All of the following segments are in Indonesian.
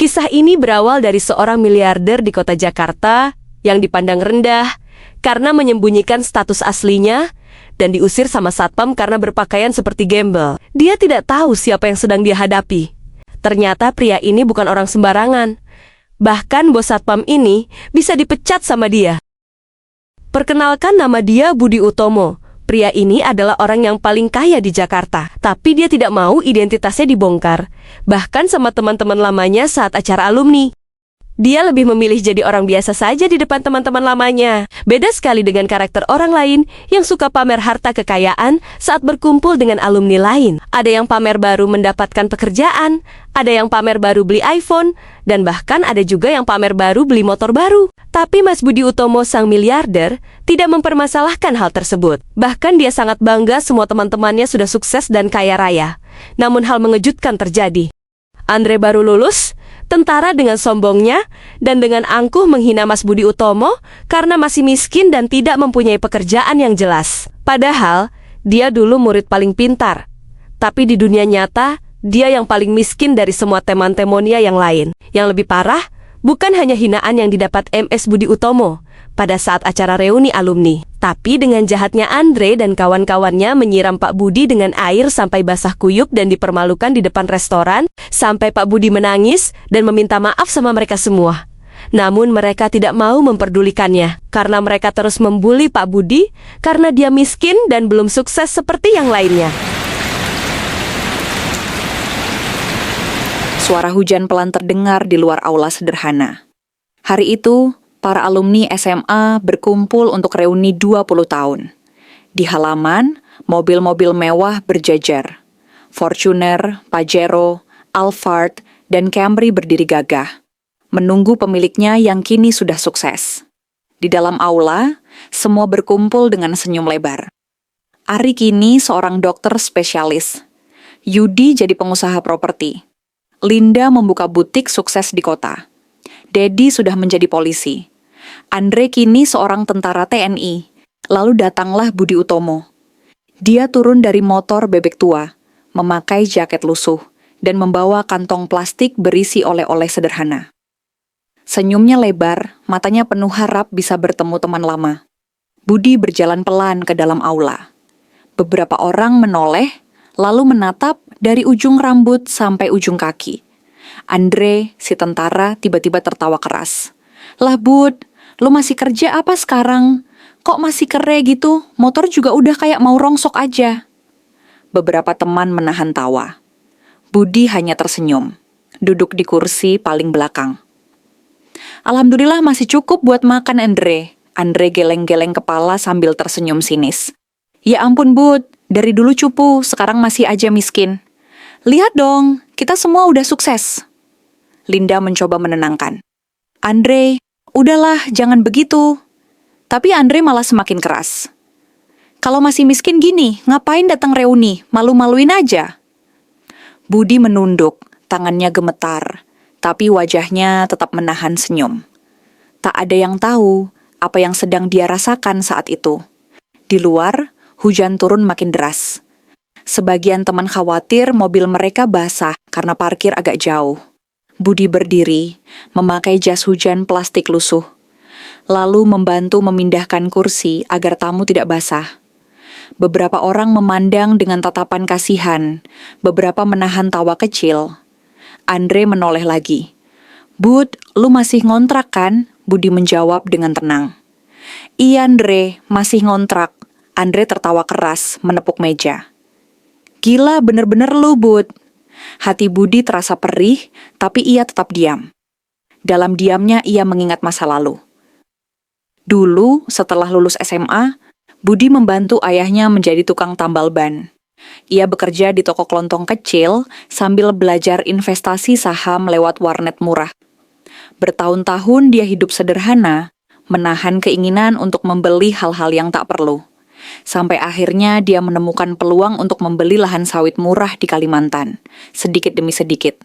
Kisah ini berawal dari seorang miliarder di kota Jakarta yang dipandang rendah karena menyembunyikan status aslinya dan diusir sama satpam karena berpakaian seperti gembel. Dia tidak tahu siapa yang sedang dia hadapi. Ternyata pria ini bukan orang sembarangan. Bahkan bos satpam ini bisa dipecat sama dia. Perkenalkan, nama dia Budi Utomo. Pria ini adalah orang yang paling kaya di Jakarta. Tapi dia tidak mau identitasnya dibongkar. Bahkan sama teman-teman lamanya saat acara alumni. Dia lebih memilih jadi orang biasa saja di depan teman-teman lamanya. Beda sekali dengan karakter orang lain yang suka pamer harta kekayaan saat berkumpul dengan alumni lain. Ada yang pamer baru mendapatkan pekerjaan, ada yang pamer baru beli iPhone, dan bahkan ada juga yang pamer baru beli motor baru. Tapi Mas Budi Utomo, sang miliarder, tidak mempermasalahkan hal tersebut. Bahkan dia sangat bangga semua teman-temannya sudah sukses dan kaya raya. Namun hal mengejutkan terjadi. Andre baru lulus, tentara dengan sombongnya, dan dengan angkuh menghina Mas Budi Utomo karena masih miskin dan tidak mempunyai pekerjaan yang jelas. Padahal, dia dulu murid paling pintar. Tapi di dunia nyata, dia yang paling miskin dari semua teman-temannya yang lain. Yang lebih parah, bukan hanya hinaan yang didapat MS Budi Utomo pada saat acara reuni alumni, tapi dengan jahatnya Andre dan kawan-kawannya menyiram Pak Budi dengan air sampai basah kuyup dan dipermalukan di depan restoran, sampai Pak Budi menangis dan meminta maaf sama mereka semua. Namun mereka tidak mau memperdulikannya, karena mereka terus membuli Pak Budi karena dia miskin dan belum sukses seperti yang lainnya. Suara hujan pelan terdengar di luar aula sederhana. Hari itu, para alumni SMA berkumpul untuk reuni 20 tahun. Di halaman, mobil-mobil mewah berjajar. Fortuner, Pajero, Alphard, dan Camry berdiri gagah, menunggu pemiliknya yang kini sudah sukses. Di dalam aula, semua berkumpul dengan senyum lebar. Ari kini seorang dokter spesialis. Yudi jadi pengusaha properti. Linda membuka butik sukses di kota. Dedi sudah menjadi polisi. Andre kini seorang tentara TNI. Lalu datanglah Budi Utomo. Dia turun dari motor bebek tua, memakai jaket lusuh, dan membawa kantong plastik berisi oleh-oleh sederhana. Senyumnya lebar, matanya penuh harap bisa bertemu teman lama. Budi berjalan pelan ke dalam aula. Beberapa orang menoleh, lalu menatap dari ujung rambut sampai ujung kaki. Andre, si tentara, tiba-tiba tertawa keras. "Lah Bud, lu masih kerja apa sekarang? Kok masih kere gitu? Motor juga udah kayak mau rongsok aja." Beberapa teman menahan tawa. Budi hanya tersenyum, duduk di kursi paling belakang. "Alhamdulillah masih cukup buat makan, Andre." Andre geleng-geleng kepala sambil tersenyum sinis. "Ya ampun Bud, dari dulu cupu, sekarang masih aja miskin. Lihat dong, kita semua udah sukses." Linda mencoba menenangkan. "Andre, udahlah, jangan begitu." Tapi Andre malah semakin keras. "Kalau masih miskin gini, ngapain datang reuni? Malu-maluin aja." Budi menunduk, tangannya gemetar, tapi wajahnya tetap menahan senyum. Tak ada yang tahu apa yang sedang dia rasakan saat itu. Di luar, hujan turun makin deras. Sebagian teman khawatir mobil mereka basah karena parkir agak jauh. Budi berdiri, memakai jas hujan plastik lusuh, lalu membantu memindahkan kursi agar tamu tidak basah. Beberapa orang memandang dengan tatapan kasihan, beberapa menahan tawa kecil. Andre menoleh lagi. "Bud, lu masih ngontrak kan?" Budi menjawab dengan tenang. "Iya Andre, masih ngontrak." Andre tertawa keras, menepuk meja. "Gila bener-bener lu Bud." Hati Budi terasa perih, tapi ia tetap diam. Dalam diamnya ia mengingat masa lalu. Dulu, setelah lulus SMA, Budi membantu ayahnya menjadi tukang tambal ban. Ia bekerja di toko kelontong kecil sambil belajar investasi saham lewat warnet murah. Bertahun-tahun dia hidup sederhana, menahan keinginan untuk membeli hal-hal yang tak perlu. Sampai akhirnya dia menemukan peluang untuk membeli lahan sawit murah di Kalimantan, sedikit demi sedikit.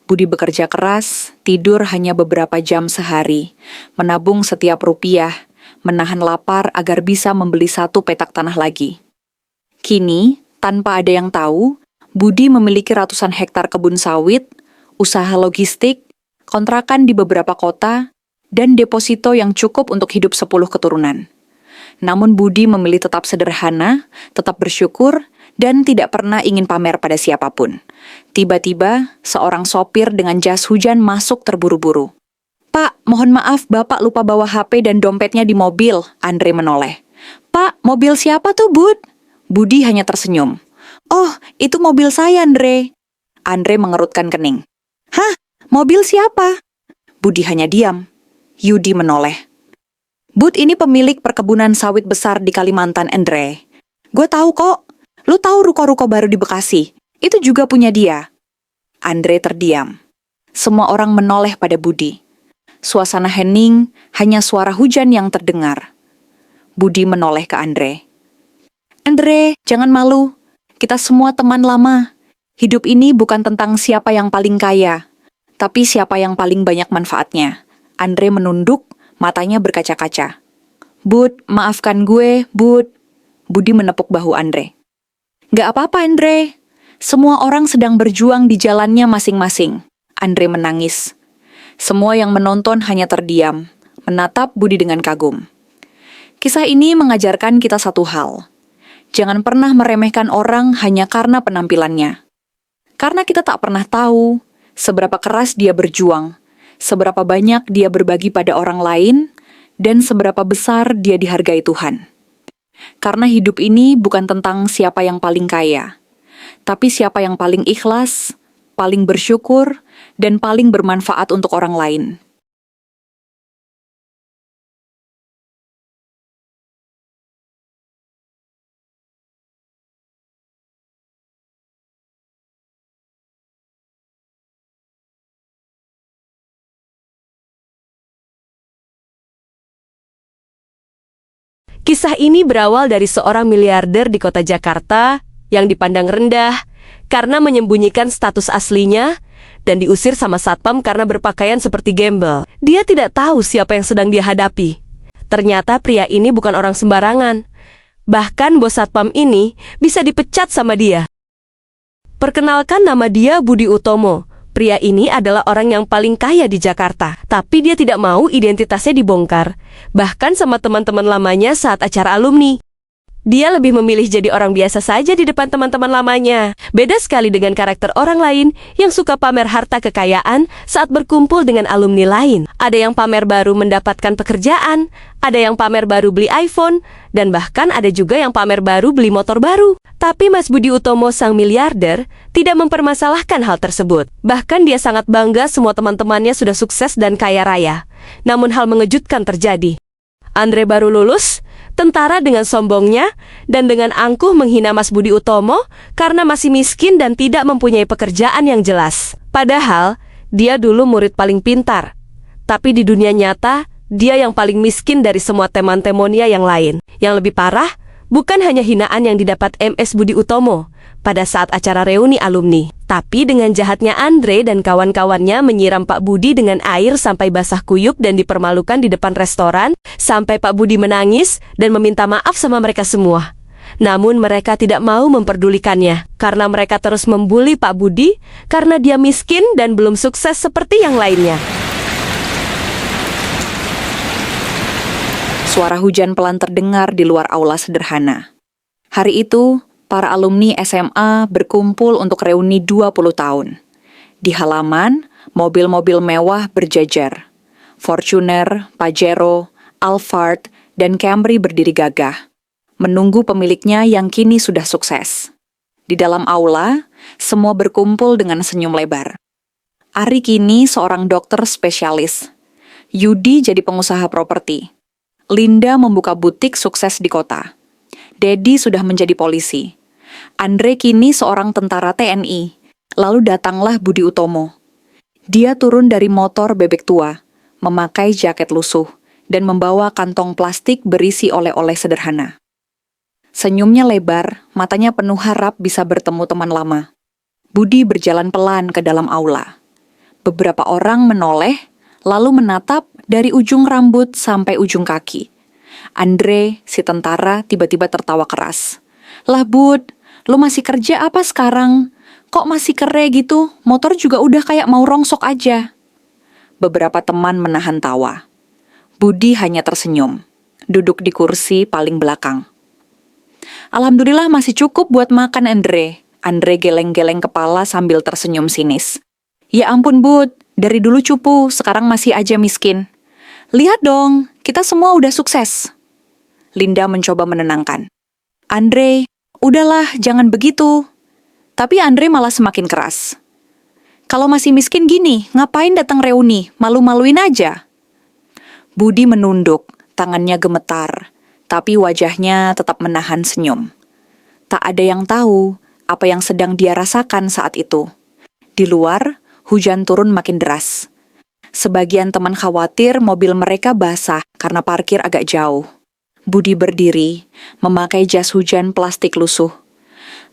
Budi bekerja keras, tidur hanya beberapa jam sehari, menabung setiap rupiah, menahan lapar agar bisa membeli satu petak tanah lagi. Kini, tanpa ada yang tahu, Budi memiliki ratusan hektar kebun sawit, usaha logistik, kontrakan di beberapa kota, dan deposito yang cukup untuk hidup 10 keturunan. Namun Budi memilih tetap sederhana, tetap bersyukur, dan tidak pernah ingin pamer pada siapapun. Tiba-tiba, seorang sopir dengan jas hujan masuk terburu-buru. "Pak, mohon maaf, Bapak lupa bawa HP dan dompetnya di mobil," Andre menoleh. "Pak, mobil siapa tuh, Bud?" Budi hanya tersenyum. "Oh, itu mobil saya, Andre." Andre mengerutkan kening. "Hah? Mobil siapa?" Budi hanya diam. Yudi menoleh. "Bud ini pemilik perkebunan sawit besar di Kalimantan, Andre. Gue tahu kok. Lu tahu ruko-ruko baru di Bekasi? Itu juga punya dia." Andre terdiam. Semua orang menoleh pada Budi. Suasana hening, hanya suara hujan yang terdengar. Budi menoleh ke Andre. "Andre, jangan malu. Kita semua teman lama. Hidup ini bukan tentang siapa yang paling kaya, tapi siapa yang paling banyak manfaatnya." Andre menunduk, matanya berkaca-kaca. "Bud, maafkan gue, Bud." Budi menepuk bahu Andre. "Gak apa-apa, Andre. Semua orang sedang berjuang di jalannya masing-masing." Andre menangis. Semua yang menonton hanya terdiam, menatap Budi dengan kagum. Kisah ini mengajarkan kita satu hal. Jangan pernah meremehkan orang hanya karena penampilannya. Karena kita tak pernah tahu seberapa keras dia berjuang, seberapa banyak dia berbagi pada orang lain, dan seberapa besar dia dihargai Tuhan. Karena hidup ini bukan tentang siapa yang paling kaya, tapi siapa yang paling ikhlas, paling bersyukur, dan paling bermanfaat untuk orang lain. Kisah ini berawal dari seorang miliarder di kota Jakarta yang dipandang rendah karena menyembunyikan status aslinya dan diusir sama satpam karena berpakaian seperti gembel. Dia tidak tahu siapa yang sedang dia hadapi. Ternyata pria ini bukan orang sembarangan. Bahkan bos satpam ini bisa dipecat sama dia. Perkenalkan, nama dia Budi Utomo. Pria ini adalah orang yang paling kaya di Jakarta, tapi dia tidak mau identitasnya dibongkar, bahkan sama teman-teman lamanya saat acara alumni. Dia lebih memilih jadi orang biasa saja di depan teman-teman lamanya. Beda sekali dengan karakter orang lain yang suka pamer harta kekayaan saat berkumpul dengan alumni lain. Ada yang pamer baru mendapatkan pekerjaan, ada yang pamer baru beli iPhone, dan bahkan ada juga yang pamer baru beli motor baru. Tapi Mas Budi Utomo, sang miliarder, tidak mempermasalahkan hal tersebut. Bahkan dia sangat bangga semua teman-temannya sudah sukses dan kaya raya. Namun hal mengejutkan terjadi. Andre baru lulus, tentara dengan sombongnya, dan dengan angkuh menghina Mas Budi Utomo karena masih miskin dan tidak mempunyai pekerjaan yang jelas. Padahal, dia dulu murid paling pintar. Tapi di dunia nyata, dia yang paling miskin dari semua teman-temannya yang lain. Yang lebih parah, bukan hanya hinaan yang didapat MS Budi Utomo pada saat acara reuni alumni, tapi dengan jahatnya Andre dan kawan-kawannya menyiram Pak Budi dengan air sampai basah kuyup dan dipermalukan di depan restoran, sampai Pak Budi menangis dan meminta maaf sama mereka semua. Namun mereka tidak mau memperdulikannya, karena mereka terus membuli Pak Budi karena dia miskin dan belum sukses seperti yang lainnya. Suara hujan pelan terdengar di luar aula sederhana. Hari itu, para alumni SMA berkumpul untuk reuni 20 tahun. Di halaman, mobil-mobil mewah berjajar. Fortuner, Pajero, Alphard, dan Camry berdiri gagah, menunggu pemiliknya yang kini sudah sukses. Di dalam aula, semua berkumpul dengan senyum lebar. Ari kini seorang dokter spesialis. Yudi jadi pengusaha properti. Linda membuka butik sukses di kota. Dedi sudah menjadi polisi. Andre kini seorang tentara TNI. Lalu datanglah Budi Utomo. Dia turun dari motor bebek tua, memakai jaket lusuh, dan membawa kantong plastik berisi oleh-oleh sederhana. Senyumnya lebar, matanya penuh harap bisa bertemu teman lama. Budi berjalan pelan ke dalam aula. Beberapa orang menoleh, lalu menatap dari ujung rambut sampai ujung kaki. Andre, si tentara, tiba-tiba tertawa keras. "Lah Bud, lu masih kerja apa sekarang? Kok masih kere gitu? Motor juga udah kayak mau rongsok aja." Beberapa teman menahan tawa. Budi hanya tersenyum, duduk di kursi paling belakang. Alhamdulillah masih cukup buat makan, Andre. Andre geleng-geleng kepala sambil tersenyum sinis. Ya ampun, Bud. Dari dulu cupu, sekarang masih aja miskin. Lihat dong, kita semua udah sukses. Linda mencoba menenangkan. Andre, udahlah, jangan begitu. Tapi Andre malah semakin keras. Kalau masih miskin gini, ngapain datang reuni? Malu-maluin aja. Budi menunduk, tangannya gemetar, tapi wajahnya tetap menahan senyum. Tak ada yang tahu apa yang sedang dia rasakan saat itu. Di luar, hujan turun makin deras. Sebagian teman khawatir mobil mereka basah karena parkir agak jauh. Budi berdiri, memakai jas hujan plastik lusuh,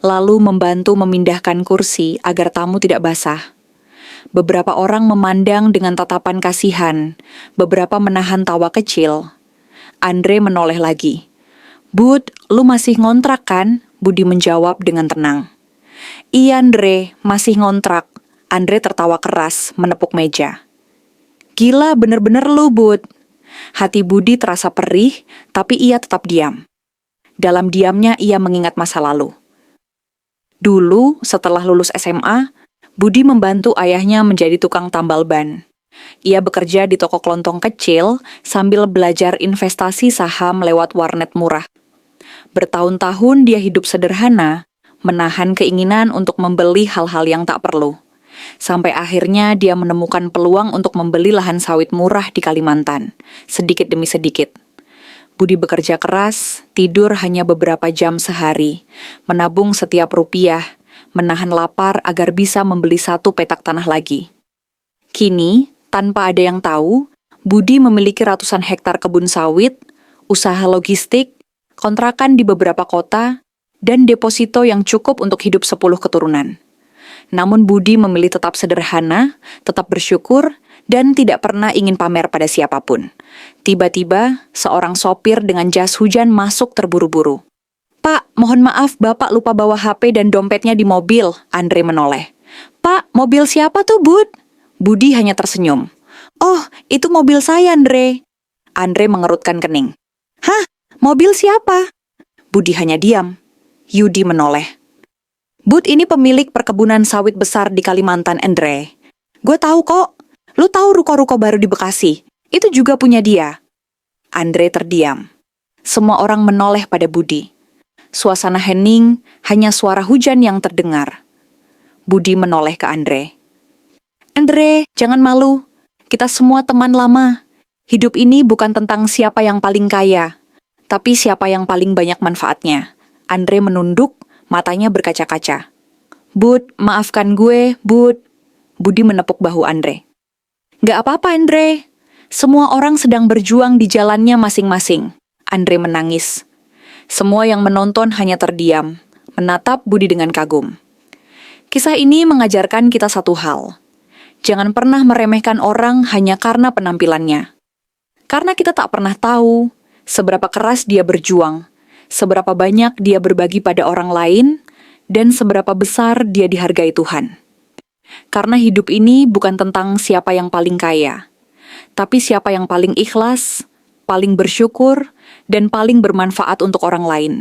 lalu membantu memindahkan kursi agar tamu tidak basah. Beberapa orang memandang dengan tatapan kasihan, beberapa menahan tawa kecil. Andre menoleh lagi. Bud, lu masih ngontrak kan? Budi menjawab dengan tenang. Iya Andre, masih ngontrak. Andre tertawa keras, menepuk meja. Gila bener-bener lu, Bud. Hati Budi terasa perih, tapi ia tetap diam. Dalam diamnya ia mengingat masa lalu. Dulu, setelah lulus SMA, Budi membantu ayahnya menjadi tukang tambal ban. Ia bekerja di toko kelontong kecil sambil belajar investasi saham lewat warnet murah. Bertahun-tahun dia hidup sederhana, menahan keinginan untuk membeli hal-hal yang tak perlu. Sampai akhirnya dia menemukan peluang untuk membeli lahan sawit murah di Kalimantan, sedikit demi sedikit. Budi bekerja keras, tidur hanya beberapa jam sehari, menabung setiap rupiah, menahan lapar agar bisa membeli 1 petak tanah lagi. Kini, tanpa ada yang tahu, Budi memiliki ratusan hektar kebun sawit, usaha logistik, kontrakan di beberapa kota, dan deposito yang cukup untuk hidup 10 keturunan. Namun Budi memilih tetap sederhana, tetap bersyukur, dan tidak pernah ingin pamer pada siapapun. Tiba-tiba, seorang sopir dengan jas hujan masuk terburu-buru. Pak, mohon maaf Bapak lupa bawa HP dan dompetnya di mobil, Andre menoleh. Pak, mobil siapa tuh, Bud? Budi hanya tersenyum. Oh, itu mobil saya, Andre. Andre mengerutkan kening. Hah? Mobil siapa? Budi hanya diam. Yudi menoleh. Bud ini pemilik perkebunan sawit besar di Kalimantan, Andre. Gue tahu kok. Lu tahu ruko-ruko baru di Bekasi? Itu juga punya dia. Andre terdiam. Semua orang menoleh pada Budi. Suasana hening, hanya suara hujan yang terdengar. Budi menoleh ke Andre. Andre, jangan malu. Kita semua teman lama. Hidup ini bukan tentang siapa yang paling kaya, tapi siapa yang paling banyak manfaatnya. Andre menunduk, matanya berkaca-kaca. Bud, maafkan gue, Bud. Budi menepuk bahu Andre. Gak apa-apa, Andre. Semua orang sedang berjuang di jalannya masing-masing. Andre menangis. Semua yang menonton hanya terdiam, menatap Budi dengan kagum. Kisah ini mengajarkan kita satu hal. Jangan pernah meremehkan orang hanya karena penampilannya. Karena kita tak pernah tahu seberapa keras dia berjuang, seberapa banyak dia berbagi pada orang lain, dan seberapa besar dia dihargai Tuhan. Karena hidup ini bukan tentang siapa yang paling kaya, tapi siapa yang paling ikhlas, paling bersyukur, dan paling bermanfaat untuk orang lain.